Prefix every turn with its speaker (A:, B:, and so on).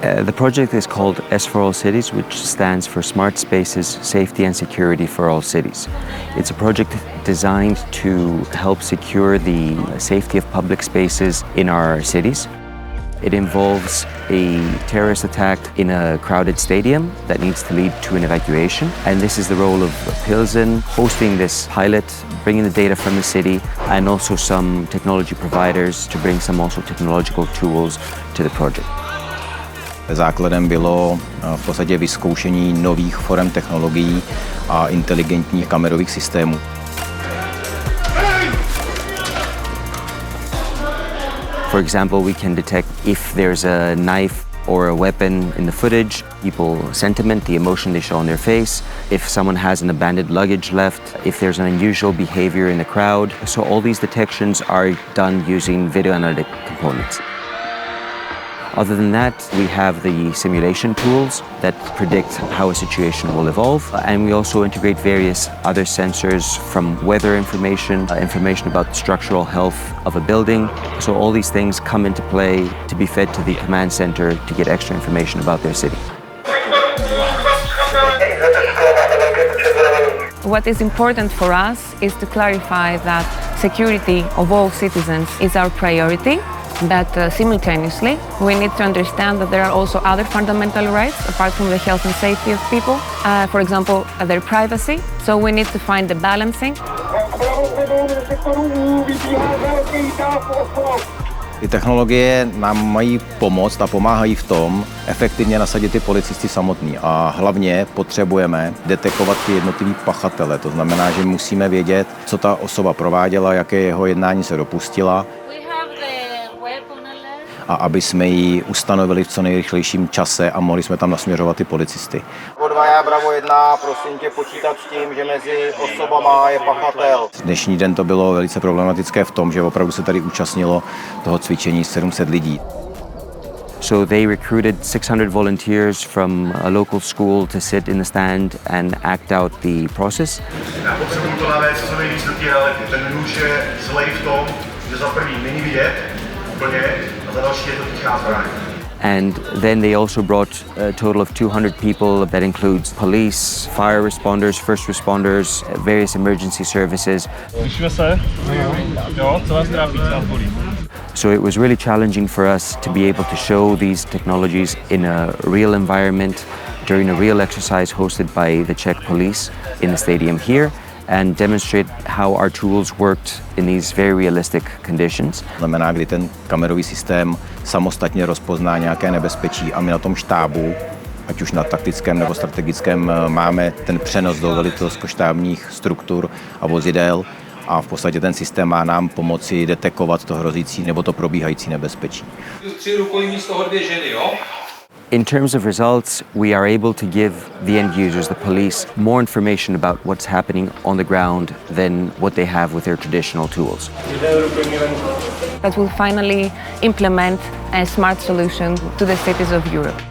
A: The project is called S4AllCities, which stands for Smart Spaces, Safety and Security for All Cities. It's a project designed to help secure the safety of public spaces in our cities. It involves a terrorist attack in a crowded stadium that needs to lead to an evacuation. And this is the role of Pilsen, hosting this pilot, bringing the data from the city, and also some technology providers to bring some also technological tools to the project.
B: Základem bylo v podstatě vyzkoušení nových forem technologií a inteligentních kamerových systémů.
A: For example, we can detect if there's a knife or a weapon in the footage, people's sentiment, the emotion they show on their face, if someone has an abandoned luggage left, if there's an unusual behavior in the crowd. So all these detections are done using video analytic components. Other than that, we have the simulation tools that predict how a situation will evolve. And we also integrate various other sensors from weather information, information about the structural health of a building. So all these things come into play to be fed to the command center to get extra information about their city.
C: What is important for us is to clarify that security of all citizens is our priority. But simultaneously, we need to understand that there are also other fundamental rights apart from the health and safety of people. For example, their privacy. So we need to find the balancing.
B: Ty technologie nám mají pomoct a pomáhají v tom efektivně nasadit ty policisty samotný. A hlavně potřebujeme detekovat ty jednotlivý pachatele. To znamená, že musíme vědět, co ta osoba prováděla, jaké jeho jednání se dopustila. A aby jsme ji ustanovili v co nejrychlejším čase a mohli jsme tam nasměřovat ty policisty. Bravo 1, prosím tě počítat s tím, že mezi osobama je pachatel. Dnešní den to bylo velice problematické v tom, že opravdu se tady účastnilo toho cvičení 700 lidí.
A: So they recruited 600 volunteers from a local school to sit in the stand and act out the process.
D: Já potřebuji to navést co nejvíc do té reality. Ten nůž je zlej v tom, že za první není vidět úplně a za další je to tichá zbraň.
A: And then they also brought a total of 200 people that includes police, fire responders, first responders, various emergency services. So it was really challenging for us to be able to show these technologies in a real environment during a real exercise hosted by the Czech police in the stadium here and demonstrate how our tools worked in these very realistic conditions.
B: Znamená, kdy ten kamerový systém samostatně rozpozná nějaké nebezpečí a my na tom štábu, ať už na taktickém nebo strategickém, máme ten přenos do velitelsko-štábních struktur a vozidel a v podstatě ten systém má nám pomoci detekovat to hrozící nebo to probíhající nebezpečí.
E: 3 rukojmí z toho 2 ženy, jo?
A: In terms of results, we are able to give the end users, the police, more information about what's happening on the ground than what they have with their traditional tools.
C: That will finally implement a smart solution to the cities of Europe.